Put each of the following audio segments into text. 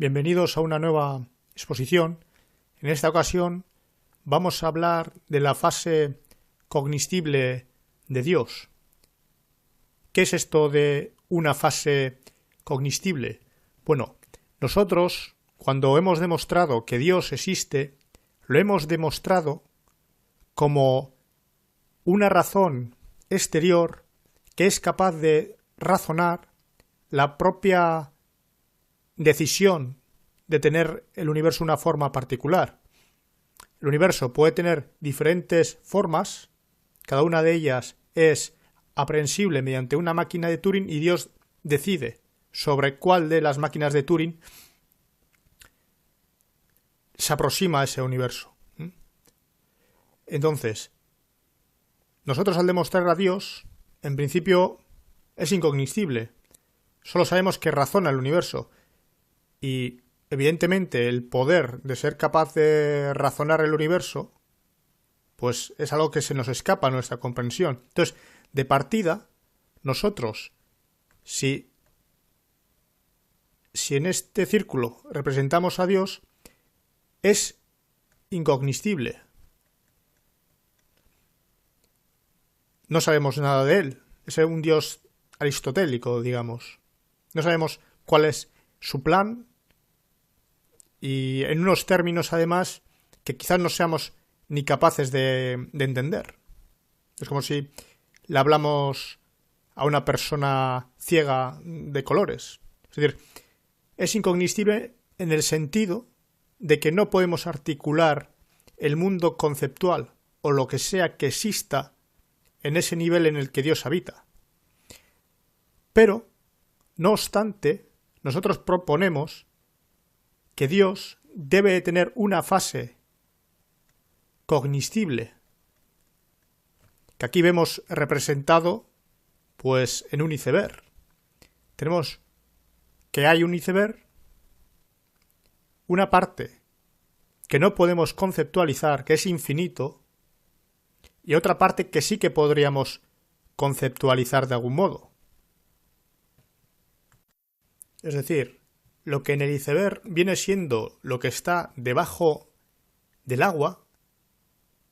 Bienvenidos a una nueva exposición. En esta ocasión vamos a hablar de la fase cognoscible de Dios. ¿Qué es esto de una fase cognoscible? Bueno, nosotros, cuando hemos demostrado que Dios existe, lo hemos demostrado como una razón exterior que es capaz de razonar la propia decisión de tener el universo una forma particular. El universo puede tener diferentes formas, cada una de ellas es aprehensible mediante una máquina de Turing y Dios decide sobre cuál de las máquinas de Turing se aproxima a ese universo. Entonces, nosotros al demostrar a Dios, en principio es incognoscible. Solo sabemos que razona el universo. Y evidentemente el poder de ser capaz de razonar el universo, pues es algo que se nos escapa a nuestra comprensión. Entonces, de partida, nosotros, si en este círculo representamos a Dios, es incognoscible. No sabemos nada de él. Es un Dios aristotélico, digamos. No sabemos cuál es su plan y en unos términos, además, que quizás no seamos ni capaces de entender. Es como si le hablamos a una persona ciega de colores. Es decir, es incognoscible en el sentido de que no podemos articular el mundo conceptual o lo que sea que exista en ese nivel en el que Dios habita. Pero, no obstante, nosotros proponemos que Dios debe de tener una fase cognoscible, que aquí vemos representado pues en un iceberg. Tenemos que hay un iceberg, una parte que no podemos conceptualizar, que es infinito, y otra parte que sí que podríamos conceptualizar de algún modo. Es decir, lo que en el iceberg viene siendo lo que está debajo del agua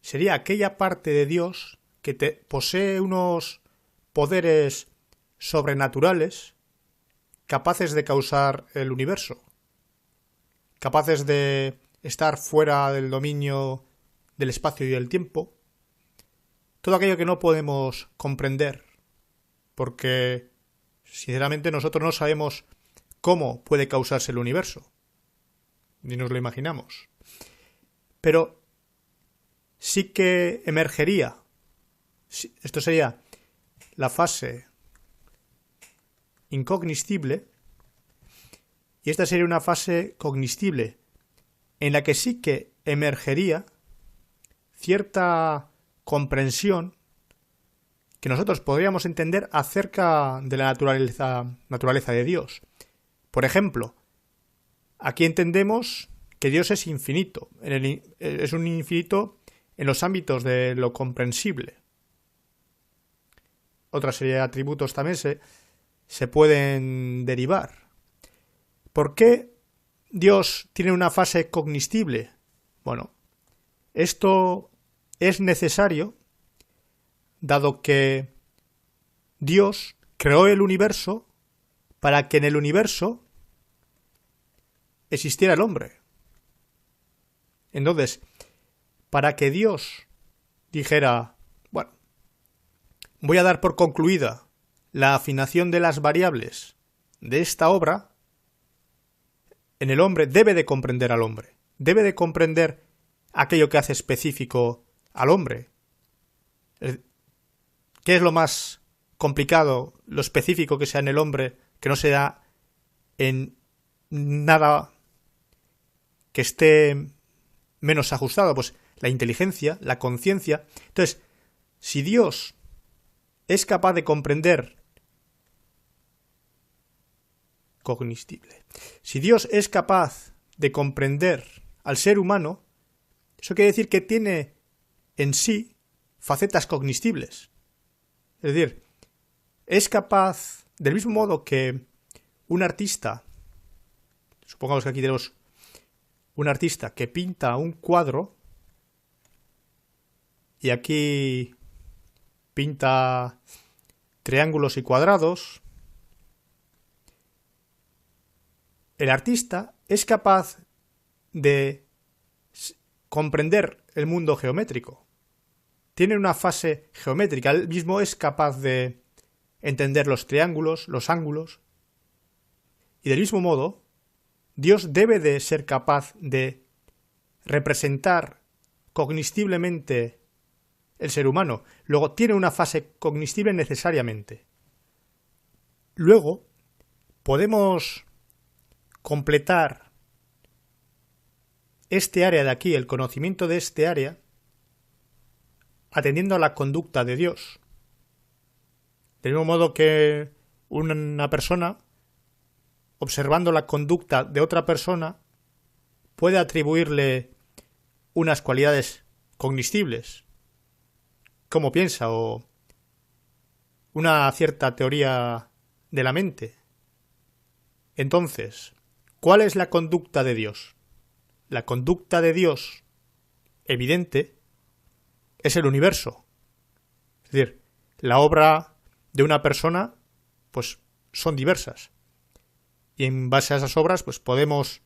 sería aquella parte de Dios que posee unos poderes sobrenaturales capaces de causar el universo, capaces de estar fuera del dominio del espacio y del tiempo, todo aquello que no podemos comprender, porque sinceramente nosotros no sabemos cómo puede causarse el universo, ni nos lo imaginamos. Pero sí que emergería, esto sería la fase incognoscible, y esta sería una fase cognoscible, en la que sí que emergería cierta comprensión que nosotros podríamos entender acerca de la naturaleza de Dios. Por ejemplo, aquí entendemos que Dios es infinito, es un infinito en los ámbitos de lo comprensible. Otra serie de atributos también se pueden derivar. ¿Por qué Dios tiene una fase cognoscible? Bueno, esto es necesario dado que Dios creó el universo para que en el universo existiera el hombre. Entonces, para que Dios dijera, bueno, voy a dar por concluida la afinación de las variables de esta obra, en el hombre debe de comprender al hombre, debe de comprender aquello que hace específico al hombre. ¿Qué es lo más complicado, lo específico que sea en el hombre, que no sea en nada que esté menos ajustado? Pues la inteligencia, la conciencia. Entonces, si Dios es capaz de comprender cognoscible, si Dios es capaz de comprender al ser humano, eso quiere decir que tiene en sí facetas cognoscibles. Es decir, es capaz, del mismo modo que un artista Supongamos que aquí tenemos un artista que pinta un cuadro y aquí pinta triángulos y cuadrados. El artista es capaz de comprender el mundo geométrico. Tiene una fase geométrica. Él mismo es capaz de entender los triángulos, los ángulos. Y del mismo modo, Dios debe de ser capaz de representar cognosciblemente el ser humano. Luego tiene una fase cognoscible necesariamente. Luego podemos completar este área de aquí, el conocimiento de este área, atendiendo a la conducta de Dios. Del mismo modo que una persona, observando la conducta de otra persona, puede atribuirle unas cualidades cognoscibles, cómo piensa o una cierta teoría de la mente. Entonces, ¿cuál es la conducta de Dios? La conducta de Dios, evidente, es el universo. Es decir, la obra de una persona, pues, son diversas. Y en base a esas obras, pues, podemos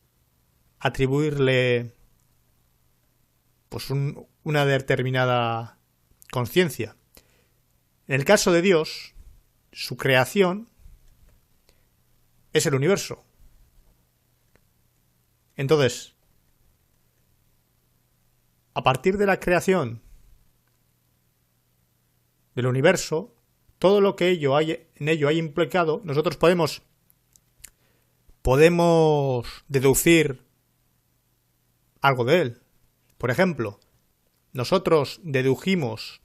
atribuirle, pues, una determinada conciencia. En el caso de Dios, su creación es el universo. Entonces, a partir de la creación del universo, todo lo que en ello hay implicado, nosotros podemos deducir algo de él. Por ejemplo, nosotros dedujimos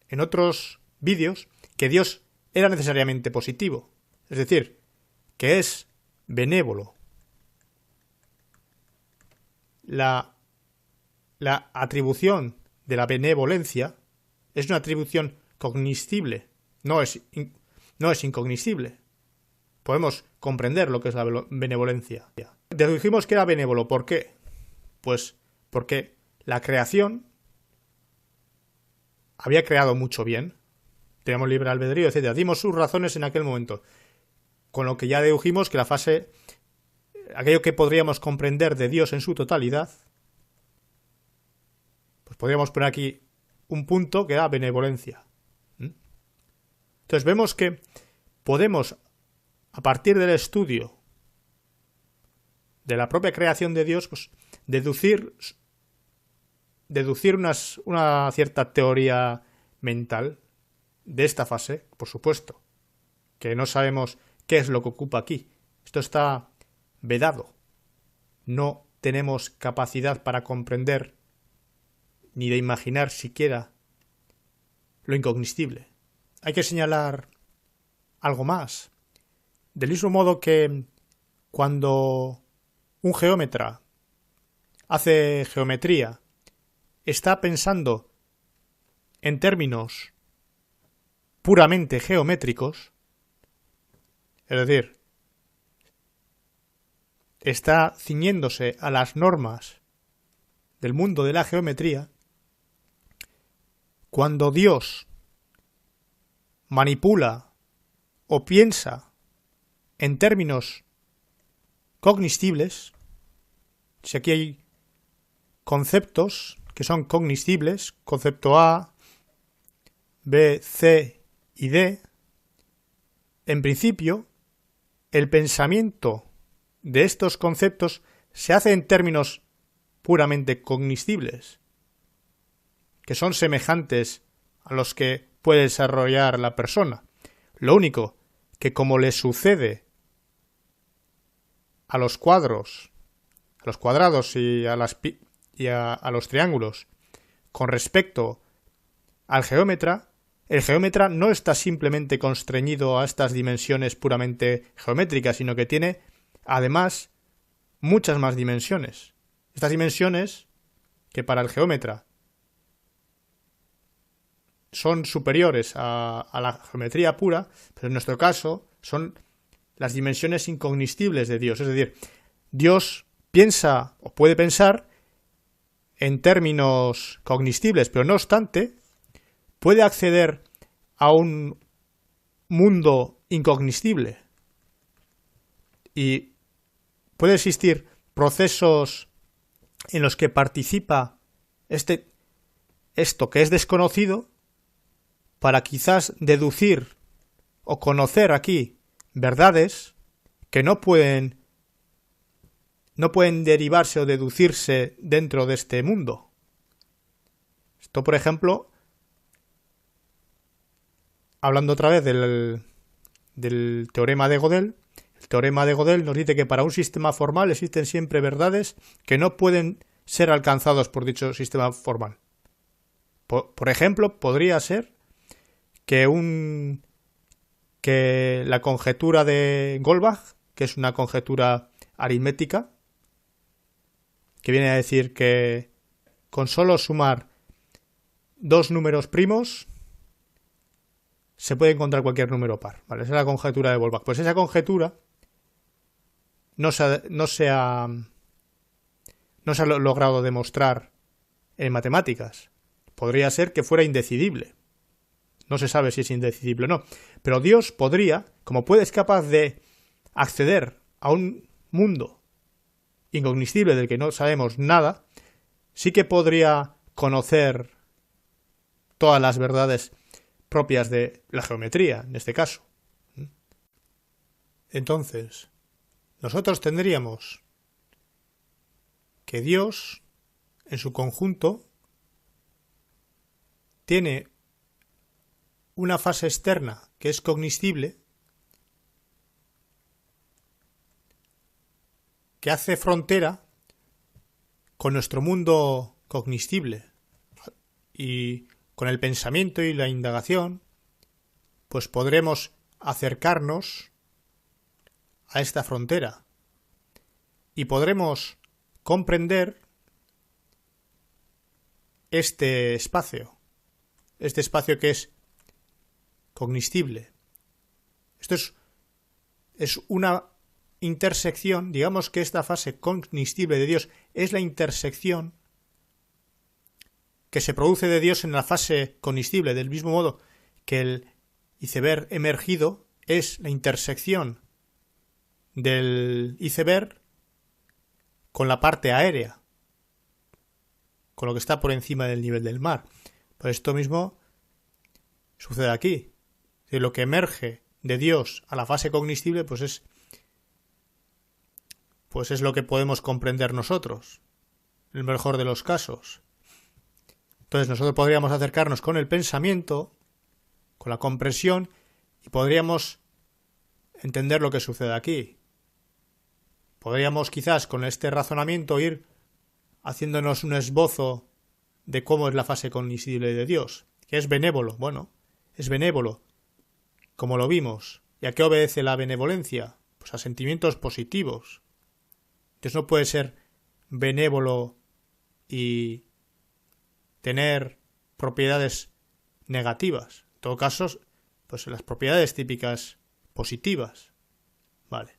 en otros vídeos que Dios era necesariamente positivo, es decir, que es benévolo. La atribución de la benevolencia es una atribución cognoscible, no es incognoscible. Podemos comprender lo que es la benevolencia. Dedujimos que era benévolo. ¿Por qué? Pues porque la creación había creado mucho bien. Teníamos libre albedrío, etc. Dimos sus razones en aquel momento. Con lo que ya dedujimos que aquello que podríamos comprender de Dios en su totalidad, pues podríamos poner aquí un punto que da benevolencia. Entonces vemos que podemos, a partir del estudio de la propia creación de Dios, pues deducir una cierta teoría mental de esta fase, por supuesto, que no sabemos qué es lo que ocupa aquí. Esto está vedado. No tenemos capacidad para comprender ni de imaginar siquiera lo incognoscible. Hay que señalar algo más. Del mismo modo que cuando un geómetra hace geometría, está pensando en términos puramente geométricos, es decir, está ciñéndose a las normas del mundo de la geometría, cuando Dios manipula o piensa en términos cognoscibles, si aquí hay conceptos que son cognoscibles, concepto A, B, C y D, en principio, el pensamiento de estos conceptos se hace en términos puramente cognoscibles, que son semejantes a los que puede desarrollar la persona. Lo único que, como le sucede a los cuadrados y a los triángulos con respecto al geómetra, el geómetra no está simplemente constreñido a estas dimensiones puramente geométricas, sino que tiene, además, muchas más dimensiones. Estas dimensiones, que para el geómetra son superiores a la geometría pura, pero en nuestro caso son las dimensiones incognoscibles de Dios. Es decir, Dios piensa o puede pensar en términos cognoscibles, pero no obstante, puede acceder a un mundo incognoscible y puede existir procesos en los que participa esto que es desconocido para quizás deducir o conocer aquí verdades que no pueden derivarse o deducirse dentro de este mundo. Esto, por ejemplo, hablando otra vez del teorema de Gödel, el teorema de Gödel nos dice que para un sistema formal existen siempre verdades que no pueden ser alcanzados por dicho sistema formal. Por ejemplo, podría ser que la conjetura de Goldbach, que es una conjetura aritmética, que viene a decir que con solo sumar dos números primos se puede encontrar cualquier número par, ¿vale? Esa es la conjetura de Goldbach. Pues esa conjetura no se ha logrado demostrar en matemáticas. Podría ser que fuera indecidible. No se sabe si es indecidible o no. Pero Dios podría, como es capaz de acceder a un mundo incognoscible del que no sabemos nada, sí que podría conocer todas las verdades propias de la geometría, en este caso. Entonces, nosotros tendríamos que Dios, en su conjunto, tiene una fase externa que es cognoscible, que hace frontera con nuestro mundo cognoscible, y con el pensamiento y la indagación pues podremos acercarnos a esta frontera y podremos comprender este espacio que es cognoscible. Esto es una intersección, digamos que esta fase cognoscible de Dios es la intersección que se produce de Dios en la fase cognoscible, del mismo modo que el iceberg emergido es la intersección del iceberg con la parte aérea, con lo que está por encima del nivel del mar. Pues esto mismo sucede aquí. Si lo que emerge de Dios a la fase cognoscible, pues es lo que podemos comprender nosotros, en el mejor de los casos. Entonces nosotros podríamos acercarnos con el pensamiento, con la comprensión, y podríamos entender lo que sucede aquí. Podríamos quizás con este razonamiento ir haciéndonos un esbozo de cómo es la fase cognoscible de Dios, que es benévolo. Bueno, es benévolo, como lo vimos. ¿Y a qué obedece la benevolencia? Pues a sentimientos positivos. Dios no puede ser benévolo y tener propiedades negativas. En todo caso, pues las propiedades típicas positivas. Vale.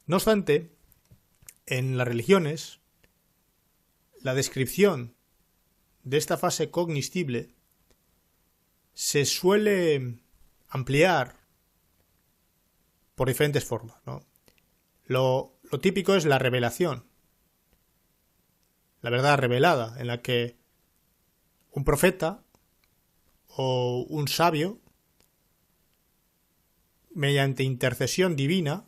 No obstante, en las religiones, la descripción de esta fase cognoscible se suele ampliar por diferentes formas, ¿no? Lo típico es la revelación, la verdad revelada, en la que un profeta o un sabio, mediante intercesión divina,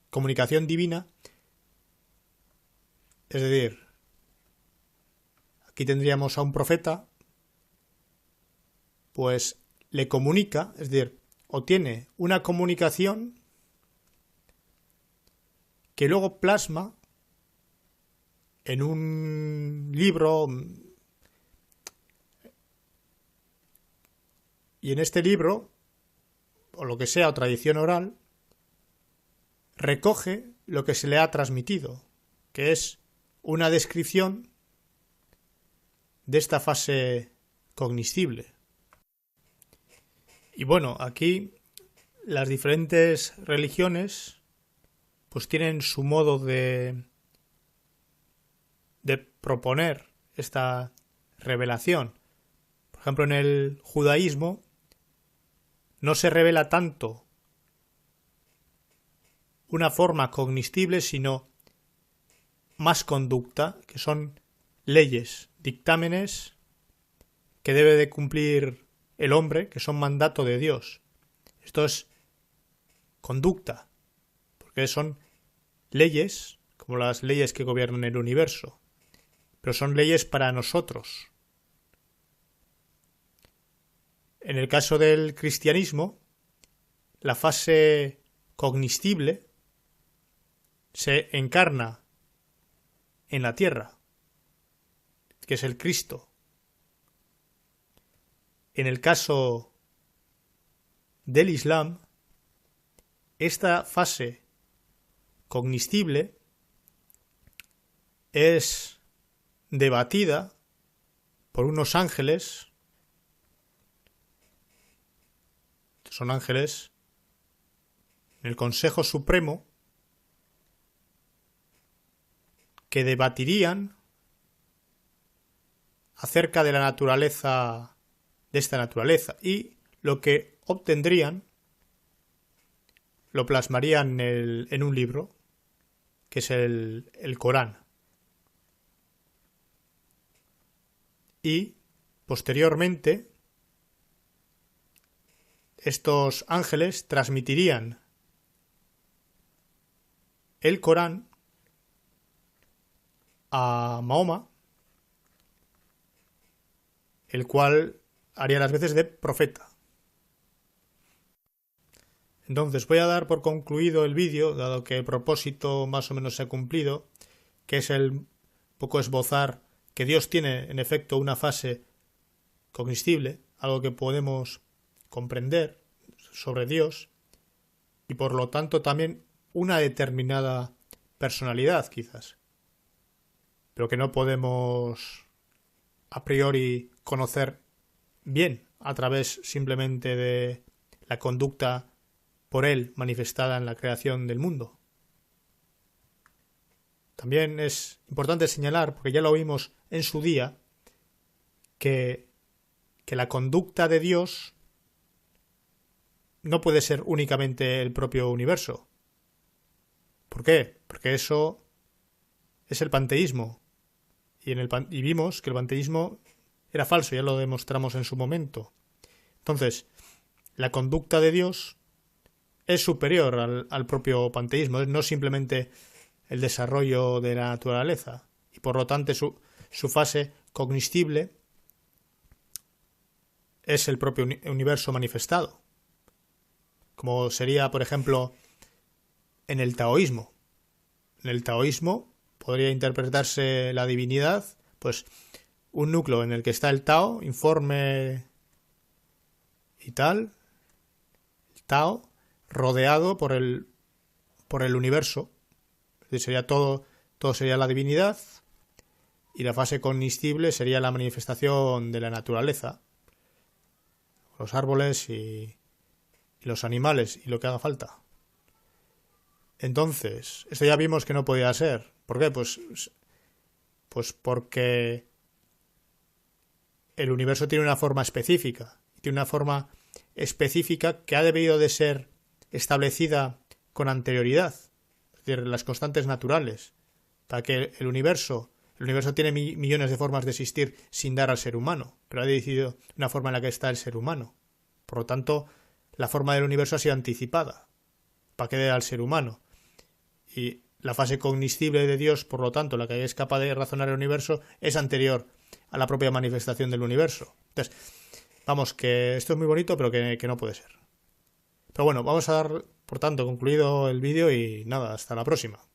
comunicación divina, es decir, aquí tendríamos a un profeta, pues le comunica, es decir, obtiene una comunicación que luego plasma en un libro, y en este libro, o lo que sea, o tradición oral, recoge lo que se le ha transmitido, que es una descripción de esta fase cognoscible. Y bueno, aquí las diferentes religiones pues tienen su modo de proponer esta revelación. Por ejemplo, en el judaísmo no se revela tanto una forma cognoscible, sino más conducta, que son leyes, dictámenes que debe de cumplir el hombre, que son mandato de Dios. Esto es conducta, porque son leyes, como las leyes que gobiernan el universo, pero son leyes para nosotros. En el caso del cristianismo, la fase cognoscible se encarna en la tierra, que es el Cristo. En el caso del Islam, esta fase cognoscible es debatida por unos ángeles. Son ángeles en el Consejo Supremo que debatirían acerca de la naturaleza, de esta naturaleza, y lo que obtendrían lo plasmarían en un libro, que es el Corán. Y posteriormente estos ángeles transmitirían el Corán a Mahoma, el cual haría las veces de profeta. Entonces voy a dar por concluido el vídeo, dado que el propósito más o menos se ha cumplido, que es el poco esbozar que Dios tiene en efecto una fase cognoscible, algo que podemos comprender sobre Dios, y por lo tanto también una determinada personalidad quizás, pero que no podemos a priori conocer bien a través simplemente de la conducta por él manifestada en la creación del mundo. También es importante señalar, porque ya lo vimos en su día, que la conducta de Dios no puede ser únicamente el propio universo. ¿Por qué? Porque eso es el panteísmo. Y vimos que el panteísmo era falso, ya lo demostramos en su momento. Entonces, la conducta de Dios es superior al propio panteísmo, no simplemente el desarrollo de la naturaleza, y por lo tanto su fase cognoscible es el propio universo manifestado, como sería, por ejemplo, en el taoísmo. En el taoísmo podría interpretarse la divinidad, pues un núcleo en el que está el Tao, informe y tal, el Tao, rodeado por el universo. Es decir, sería todo sería la divinidad, y la fase cognoscible sería la manifestación de la naturaleza, los árboles y los animales y lo que haga falta. Entonces, esto ya vimos que no podía ser. ¿Por qué? Pues porque el universo tiene una forma específica. Tiene una forma específica que ha debido de ser establecida con anterioridad. Es decir, las constantes naturales. Para que el universo tiene millones de formas de existir sin dar al ser humano. Pero ha decidido una forma en la que está el ser humano. Por lo tanto, la forma del universo ha sido anticipada para que dé al ser humano. Y la fase cognoscible de Dios, por lo tanto, la que es capaz de razonar el universo, es anterior a la propia manifestación del universo. Entonces, vamos, que esto es muy bonito, pero que no puede ser. Pero bueno, vamos a dar, por tanto, concluido el vídeo y nada, hasta la próxima.